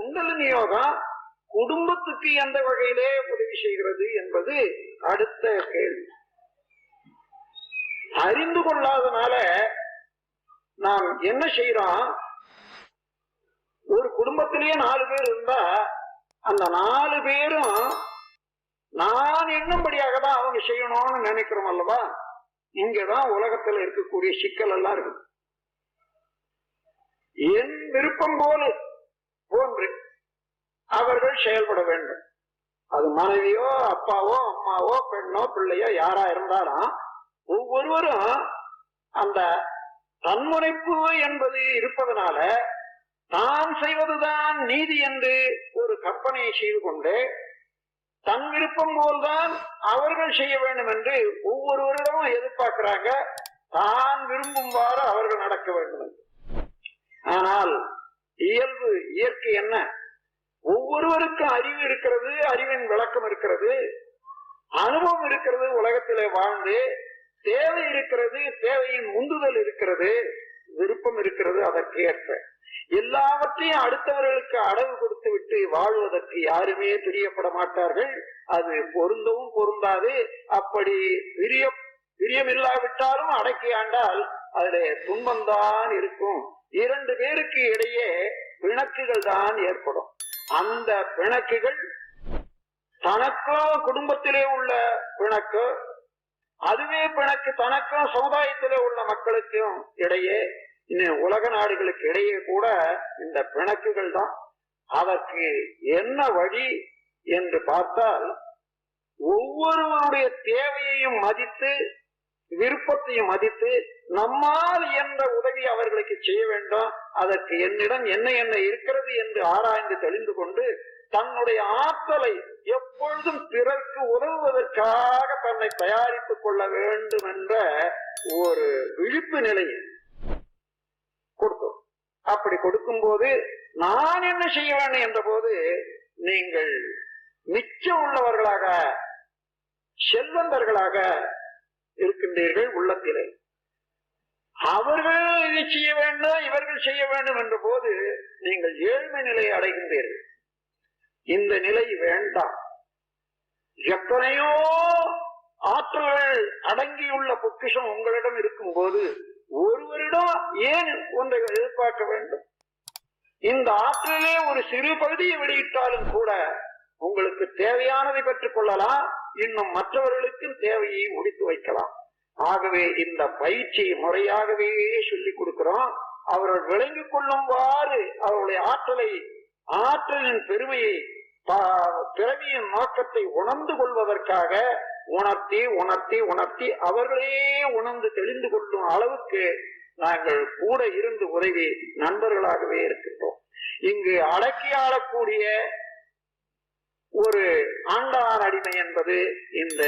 குண்டலினி யோகம் குடும்பத்துக்கு எந்த வகையிலே உதவி செய்கிறது என்பது அடுத்த கேள்வி. அறிந்து கொள்ளாதனால நாம் என்ன செய்யறோம், ஒரு குடும்பத்திலேயே 4 பேர் இருந்தா அந்த 4 பேரும் நான் எண்ணும்படியாக தான் அவங்க செய்யணும்னு நினைக்கிறோம் அல்லவா. இங்கதான் உலகத்துல இருக்கக்கூடிய சிக்கல் எல்லாம் இருக்கு. என் விருப்பம் போன்று அவர்கள் செயல்பட வேண்டும். அது மனைவியோ அப்பாவோ அம்மாவோ பெண்ணோ பிள்ளையோ யாரா இருந்தாலும் ஒவ்வொருவரும் அந்த தன்முனைப்பு என்பது இருப்பதனால தான் செய்வதுதான் நீதி என்று ஒரு கற்பனையை செய்து கொண்டு தன் விருப்பம் போல்தான் அவர்கள் செய்ய வேண்டும் என்று ஒவ்வொருவரிடமும் எதிர்பார்க்கிறாங்க. தான் விரும்பும்வாறு அவர்கள் நடக்க வேண்டும் என்று. ஆனால் இயற்கை என்ன, ஒவ்வொருவருக்கும் அறிவு இருக்கிறது, அறிவின் விளக்கம் இருக்கிறது, அனுபவம் இருக்கிறது, உலகத்திலே வாழ்ந்து தேவை இருக்கிறது, தேவையின் உந்துதல் இருக்கிறது, விருப்பம் இருக்கிறது. அதற்கு ஏற்ப எல்லாவற்றையும் அடுத்தவர்களுக்கு அடகு கொடுத்து விட்டு வாழ்வதற்கு யாருமே பிரியப்பட மாட்டார்கள். அது பொருந்தவும் பொருந்தாது. அப்படி பிரியமில்லாவிட்டாலும் அடக்கி ஆண்டால் அதுல துன்பம்தான் இருக்கும். 2 பேருக்கு இடையே பிணக்குகள் தான் ஏற்படும். அந்த பிணக்குகள் தனக்கும் குடும்பத்திலே உள்ள பிணக்கு, அதுவே பிணக்கு தனக்கும் சமுதாயத்திலே உள்ள மக்களுக்கும் இடையே, இன்னும் உலக நாடுகளுக்கு இடையே கூட இந்த பிணக்குகள் தான். அதற்கு என்ன வழி என்று பார்த்தால், ஒவ்வொருவருடைய தேவையையும் மதித்து விருப்பத்தையும் மதித்து நம்மால் என்ற உதவி அவர்களுக்கு செய்ய வேண்டும். அதற்கு என்னிடம் என்ன என்ன இருக்கிறது என்று ஆராய்ந்து தெளிந்து கொண்டு தன்னுடைய ஆற்றலை எப்பொழுதும் பிறர்க்கு உதவுவதற்காக தன்னை தயாரித்துக் கொள்ள வேண்டும் என்ற ஒரு விழிப்பு நிலையை கொடுத்தோம். அப்படி கொடுக்கும் போது நான் என்ன செய்ய வேண்டும் என்ற போது நீங்கள் மிச்சம் உள்ளவர்களாக செல்வந்தர்களாக இருக்கின்றீர்கள் உள்ளத்திலே. அவர்கள் இதை செய்ய வேண்டும் இவர்கள் செய்ய வேண்டும் என்ற போது நீங்கள் ஏழ்மை நிலையை அடைகின்றீர்கள். இந்த நிலை வேண்டாம். எத்தனையோ ஆற்றல்கள் அடங்கியுள்ள பொக்கிஷம் உங்களிடம் இருக்கும் போது ஒருவரிடம் ஏன் ஒன்றை எதிர்பார்க்க வேண்டும்? இந்த ஆற்றலே ஒரு சிறு பகுதியை வெளியிட்டாலும் கூட உங்களுக்கு தேவையானதை பெற்றுக் கொள்ளலாம், இன்னும் மற்றவர்களுக்கும் தேவையை முடித்து வைக்கலாம். ஆகவே இந்த பயிற்சி முறையாகவே சொல்லிக் கொடுக்கிறோம். அவர்கள் விளங்கிக் கொள்ளும்வாறு அவருடைய ஆற்றலின் பெருமையை, பிறவியின் நோக்கத்தை உணர்ந்து கொள்வதற்காக உணர்த்தி உணர்த்தி உணர்த்தி அவர்களே உணர்ந்து தெளிந்து கொள்ளும் அளவுக்கு நாங்கள் கூட இருந்து உதவி நண்பர்களாகவே இருக்கின்றோம். இங்கு அடக்கி ஆளக்கூடிய ஒரு ஆண்டான் அடிமை என்பது இந்த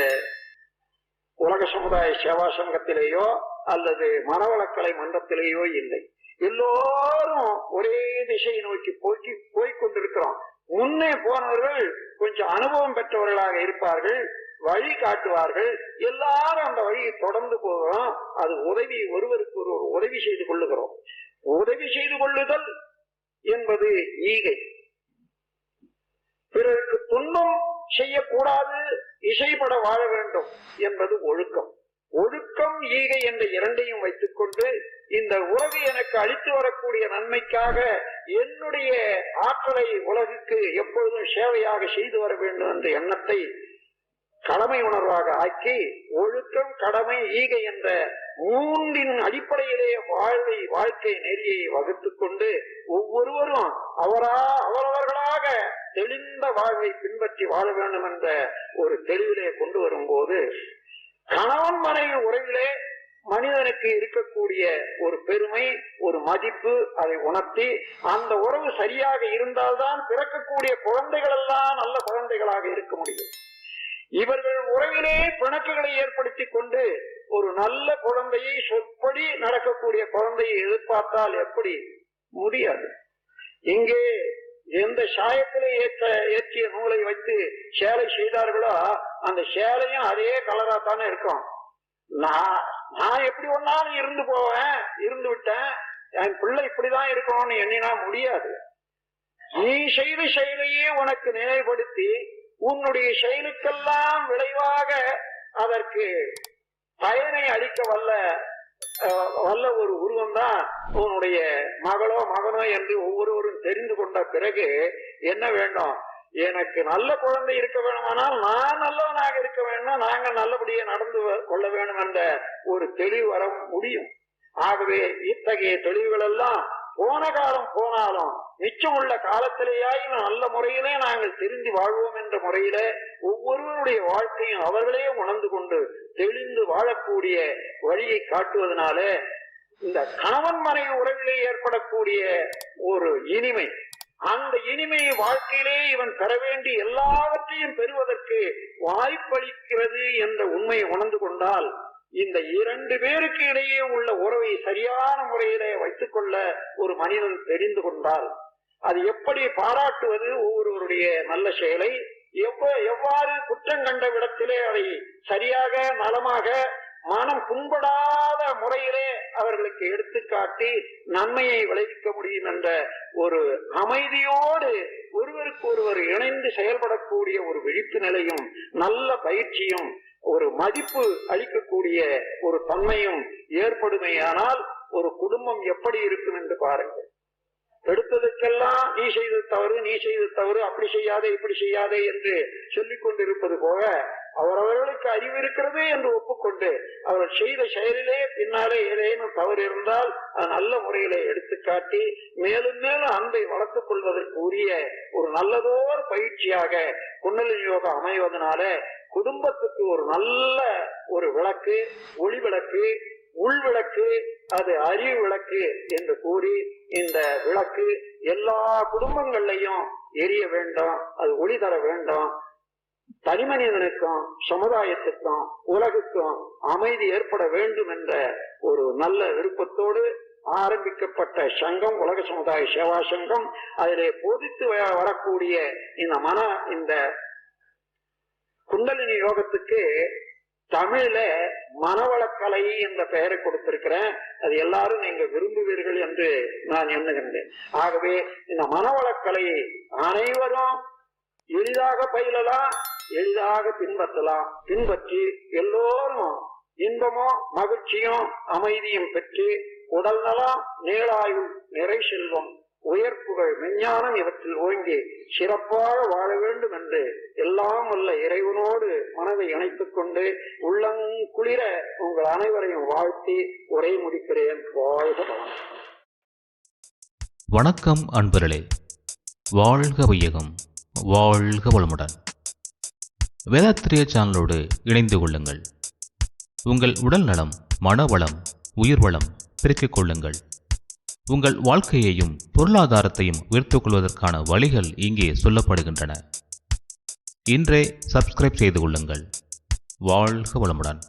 உலக சமுதாய சேவா சங்கத்திலேயோ அல்லது மனவளக்கலை மன்றத்திலேயோ இல்லை. எல்லோரும் ஒரே திசையை நோக்கி போய்கொண்டிருக்கிறோம். முன்னே போனவர்கள் கொஞ்சம் அனுபவம் பெற்றவர்களாக இருப்பார்கள், வழி காட்டுவார்கள். எல்லாரும் அந்த வழியை தொடர்ந்து போகிறோம். அது உதவி, ஒருவருக்கு ஒருவர் உதவி செய்து கொள்ளுகிறோம். உதவி செய்து கொள்ளுதல் என்பது ஈகை. பிறருக்கு துன்பம் செய்யக்கூடாது, இசைப்பட வாழ வேண்டும் என்பது ஒழுக்கம். ஒழுக்கம் ஈகை என்ற இரண்டையும் வைத்துக் கொண்டு இந்த உலகு எனக்கு அளித்து வரக்கூடிய நன்மைக்காக என்னுடைய ஆற்றலை உலகுக்கு எப்பொழுதும் சேவையாக செய்து வர வேண்டும் என்ற எண்ணத்தை கடமை உணர்வாக ஆக்கி ஒழுக்கம், கடமை, ஈகை என்ற 3 அடிப்படையிலே வாழ்க்கை நெறியை வகுத்துக் கொண்டு ஒவ்வொருவரும் அவரவர்களாக தெளிந்த வாழ்வை பின்பற்றி வாழ வேண்டும் என்ற ஒரு தெளிவிலே கொண்டு வரும்போது கணவன் மனைவி உறவிலே மனிதனுக்கு இருக்கக்கூடிய ஒரு பெருமை, ஒரு மதிப்பு, அதை உணர்த்தி அந்த உறவு சரியாக இருந்தால்தான் பிறக்கக்கூடிய குழந்தைகள் எல்லாம் நல்ல குழந்தைகளாக இருக்க முடியும். இவர்கள் உறவிலே பிணக்குகளை ஏற்படுத்தி கொண்டு ஒரு நல்ல குழந்தையை, சொற்படி நடக்கக்கூடிய குழந்தையை எதிர்பார்த்தால் எப்படி முடியாது? இங்கே எந்த சாயத்திலே ஏற்றிய நூலை வைத்து சேலை செய்தார்களோ அந்த சேலையும் அதே கலரா தானே இருக்கும். நான் எப்படி ஒன்னாலும் இருந்து போவேன், இருந்து விட்டேன், என் பிள்ளை இப்படிதான் இருக்கணும்னு எண்ணினா முடியாது. நீ செய்த செயலையே உனக்கு நினைவுபடுத்தி உன்னுடைய செயலுக்கெல்லாம் விளைவாக அதற்கு பயனை அளிக்க வல்ல ஒரு உருவம் தான் உன்னுடைய மகளோ மகனோ என்று ஒவ்வொருவரும் தெரிந்து கொண்ட பிறகு என்ன வேண்டும்? எனக்கு நல்ல குழந்தை இருக்க வேணுமானால் நான் நல்லவனாக இருக்க வேண்டும், நாங்கள் நல்லபடியே நடந்து கொள்ள வேண்டும் என்ற ஒரு தெளிவு வர முடியும். ஆகவே இத்தகைய தெளிவுகள் எல்லாம் போன காலம் போனாலும் மிச்சம் உள்ள காலத்திலேயாயும் நல்ல முறையிலே நாங்கள் தெரிந்து வாழ்வோம் என்ற முறையிலே ஒவ்வொருவருடைய வாழ்க்கையும் அவர்களே உணர்ந்து கொண்டு தெளிந்து வாழக்கூடிய வழியை காட்டுவதனாலே இந்த கணவன் மனைவி உறவிலே ஏற்படக்கூடிய ஒரு இனிமை, அந்த இனிமையை வாழ்க்கையிலே இவன் பெற வேண்டி எல்லாவற்றையும் பெறுவதற்கு வாய்ப்பளிக்கிறது என்ற உண்மையை உணர்ந்து கொண்டால் இந்த இரண்டு பேருக்கு இடையே உள்ள உறவை சரியான முறையிலே வைத்துக் கொள்ள ஒரு மனிதன் தெரிந்து கொண்டால் அது எப்படி பாராட்டுவது, ஒவ்வொருவருடைய நல்ல செயலை எவ்வாறு குற்றம் கண்ட விடத்திலே அதை சரியாக நலமாக மனம் புண்படாத முறையிலே அவர்களுக்கு எடுத்துக்காட்டி நன்மையை விளைவிக்க முடியும் என்ற ஒரு அமைதியோடு ஒருவருக்கு ஒருவர் இணைந்து செயல்படக்கூடிய ஒரு விழிப்பு நிலையும் நல்ல பயிற்சியும் ஒரு மதிப்பு அளிக்கக்கூடிய ஒரு தன்மையும் ஏற்படுமையானால் ஒரு குடும்பம் எப்படி இருக்கும் என்று பாருங்கள். எடுத்ததுக்கெல்லாம் நீ செய்து தவறு, அப்படி செய்யாதே இப்படி செய்யாதே என்று சொல்லிக் கொண்டிருப்பது போக அவரவர்களுக்கு அறிவு இருக்கிறது என்று ஒப்புக்கொண்டு அவர்கள் செய்த செயலிலே பின்னாலே ஏதேனும் தவறு இருந்தால் அது நல்ல முறையிலே எடுத்துக்காட்டி மேலும் மேலும் அன்பை வளர்த்துக் கொள்வதற்கு உரிய ஒரு நல்லதோர் பயிற்சியாக குண்டலினி யோகம் அமைவதனால குடும்பத்துக்கு ஒரு நல்ல ஒரு விளக்கு, ஒளி விளக்கு, உள் விளக்கு, அது அறிவு விளக்கு என்று கூறி இந்த விளக்கு எல்லா குடும்பங்கள்லையும் எரிய வேண்டும், அது ஒளி தர வேண்டும். தனி மனிதனுக்கும் சமுதாயத்துக்கும் உலகுக்கும் அமைதி ஏற்பட வேண்டும் என்ற ஒரு நல்ல விருப்பத்தோடு ஆரம்பிக்கப்பட்ட சங்கம் உலக சமுதாய சேவா சங்கம். அதிலே போதித்து வரக்கூடிய இந்த குண்டலினி யோகத்துக்கு தமிழ்ல மனவளக்கலை என்ற பெயரை கொடுத்திருக்கிறேன். அது எல்லாரும் நீங்க விரும்புவீர்கள் என்று நான் எண்ணுகின்றேன். ஆகவே இந்த மனவளக்கலையை அனைவரும் எளிதாக பயிலலாம், எளிதாக பின்பற்றலாம். பின்பற்றி எல்லோரும் இன்பமும் மகிழ்ச்சியும் அமைதியும் பெற்று உடல் நலம், நீளாயுள், நிறை செல்வம், உயர்ப்புகள், விஞ்ஞானம் இவற்றில் ஓங்கி சிறப்பாக வாழ வேண்டும் என்று எல்லாம் உள்ள இறைவனோடு மனதை இணைத்துக் கொண்டு உள்ளங்குளிர உங்கள் அனைவரையும் வாழ்த்தி உரை முடிக்கிறேன். வாழ்க வளம். வணக்கம் அன்பர்களே, வாழ்க வையகம், வாழ்க வளமுடன். வேதாத்திரிய சேனலோடு இணைந்து கொள்ளுங்கள். உங்கள் உடல் நலம், மனவளம், உயிர் வளம் பெருக்கிக் கொள்ளுங்கள். உங்கள் வாழ்க்கையையும் பொருளாதாரத்தையும் உயர்த்திக் கொள்வதற்கான வழிகள் இங்கே சொல்லப்படுகின்றன. இன்றே சப்ஸ்கிரைப் செய்து கொள்ளுங்கள். வாழ்க வளமுடன்.